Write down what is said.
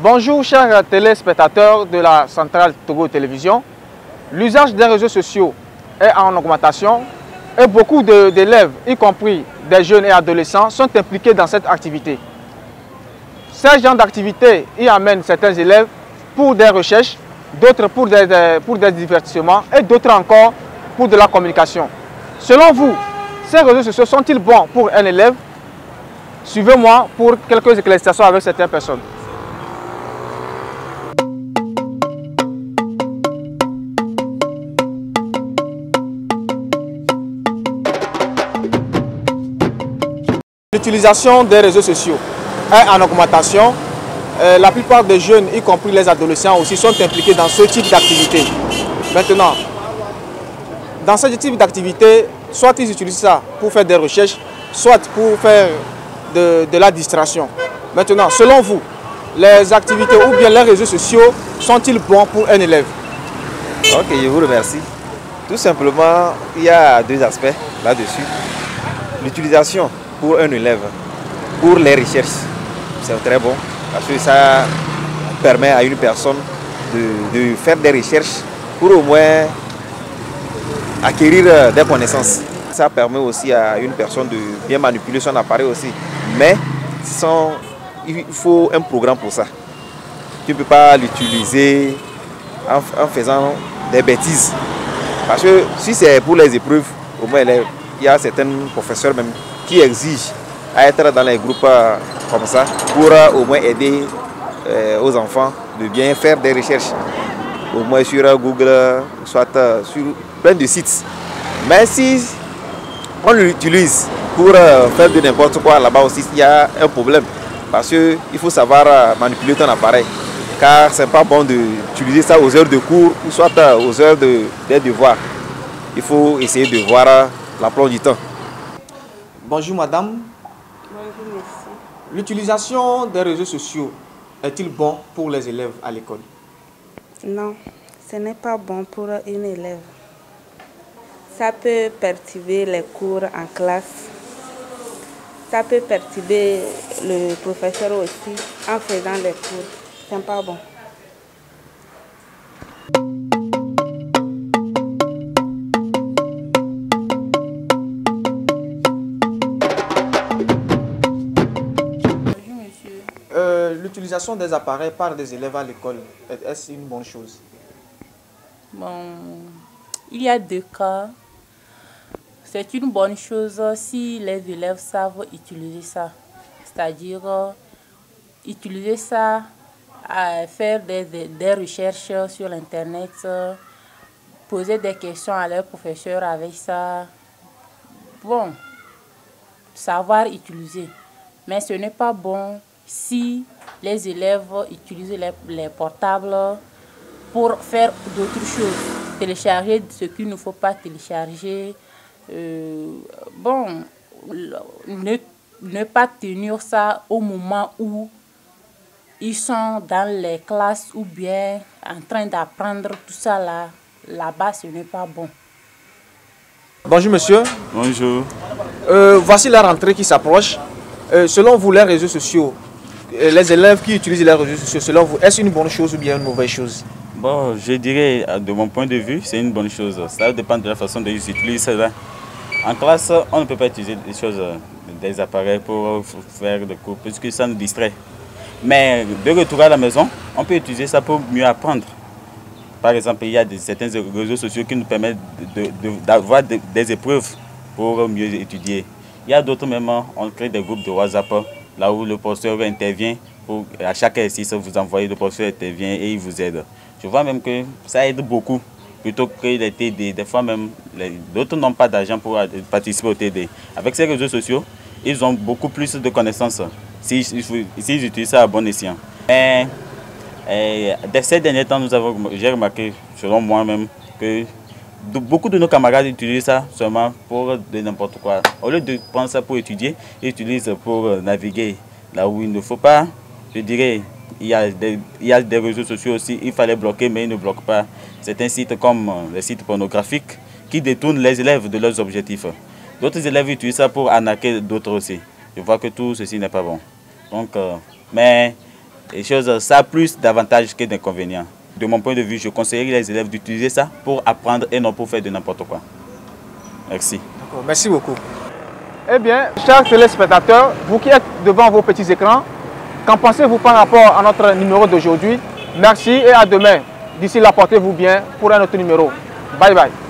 Bonjour chers téléspectateurs de la centrale Togo Télévision. L'usage des réseaux sociaux est en augmentation et beaucoup d'élèves, y compris des jeunes et adolescents, sont impliqués dans cette activité. Ces genres d'activités y amènent certains élèves pour des recherches, d'autres pour des divertissements et d'autres encore pour de la communication. Selon vous, ces réseaux sociaux sont-ils bons pour un élève? Suivez-moi pour quelques éclaircissements avec certaines personnes. L'utilisation des réseaux sociaux est en augmentation. La plupart des jeunes, y compris les adolescents aussi, sont impliqués dans ce type d'activité. Maintenant, dans ce type d'activité, soit ils utilisent ça pour faire des recherches, soit pour faire de la distraction. Maintenant, selon vous, les activités ou bien les réseaux sociaux sont-ils bons pour un élève? Ok, je vous remercie. Tout simplement, il y a deux aspects là-dessus. L'utilisation pour un élève, pour les recherches, c'est très bon parce que ça permet à une personne de faire des recherches pour au moins acquérir des connaissances. Ça permet aussi à une personne de bien manipuler son appareil aussi. Mais il faut un programme pour ça. Tu ne peux pas l'utiliser en faisant des bêtises. Parce que si c'est pour les épreuves, au moins il y a certains professeurs même qui exigent à être dans les groupes comme ça pour au moins aider aux enfants de bien faire des recherches, au moins sur Google, soit sur plein de sites. Mais si on l'utilise pour faire de n'importe quoi, là-bas aussi il y a un problème parce qu'il faut savoir manipuler ton appareil, car c'est pas bon d'utiliser ça aux heures de cours ou soit aux heures des devoirs. Il faut essayer de voir l'emploi du temps. Bonjour madame. Bonjour monsieur. L'utilisation des réseaux sociaux est-il bon pour les élèves à l'école? Non, ce n'est pas bon pour une élève. Ça peut perturber les cours en classe. Ça peut perturber le professeur aussi en faisant les cours. Ce n'est pas bon. L'utilisation des appareils par des élèves à l'école, est-ce une bonne chose? Bon, il y a deux cas. C'est une bonne chose si les élèves savent utiliser ça. C'est-à-dire utiliser ça à faire des recherches sur Internet, poser des questions à leurs professeurs avec ça. Bon, savoir utiliser. Mais ce n'est pas bon si les élèves utilisent les portables pour faire d'autres choses, télécharger ce qu'il ne faut pas télécharger, bon, ne pas tenir ça au moment où ils sont dans les classes ou bien en train d'apprendre tout ça là-bas, ce n'est pas bon. Bonjour monsieur. Bonjour. Voici la rentrée qui s'approche. Selon vous, les réseaux sociaux, les élèves qui utilisent les réseaux sociaux, selon vous, est-ce une bonne chose ou bien une mauvaise chose? Bon, je dirais, de mon point de vue, c'est une bonne chose. Ça dépend de la façon dont ils utilisent cela. En classe, on ne peut pas utiliser des choses, des appareils pour faire des cours, parce que ça nous distrait. Mais de retour à la maison, on peut utiliser ça pour mieux apprendre. Par exemple, il y a certains réseaux sociaux qui nous permettent d'avoir des épreuves pour mieux étudier. Il y a d'autres même, on crée des groupes de WhatsApp, là où le professeur intervient, à chaque exercice, vous envoyez, le professeur intervient et il vous aide. Je vois même que ça aide beaucoup, plutôt que les TD. Des fois même, d'autres n'ont pas d'argent pour participer au TD. Avec ces réseaux sociaux, ils ont beaucoup plus de connaissances s'ils utilisent ça à bon escient. Mais Et ces derniers temps, j'ai remarqué, selon moi-même, que beaucoup de nos camarades utilisent ça seulement pour de n'importe quoi. Au lieu de prendre ça pour étudier, ils utilisent pour naviguer là où il ne faut pas. Je dirais, il y a des réseaux sociaux aussi, il fallait bloquer, mais ils ne bloquent pas. Certains sites comme les sites pornographiques qui détournent les élèves de leurs objectifs. D'autres élèves utilisent ça pour arnaquer d'autres aussi. Je vois que tout ceci n'est pas bon. Donc, mais les choses, ça a plus d'avantages que d'inconvénients. De mon point de vue, je conseillerais les élèves d'utiliser ça pour apprendre et non pour faire de n'importe quoi. Merci. D'accord, merci beaucoup. Eh bien, chers téléspectateurs, vous qui êtes devant vos petits écrans, qu'en pensez-vous par rapport à notre numéro d'aujourd'hui? Merci et à demain. D'ici là, portez-vous bien pour un autre numéro. Bye bye.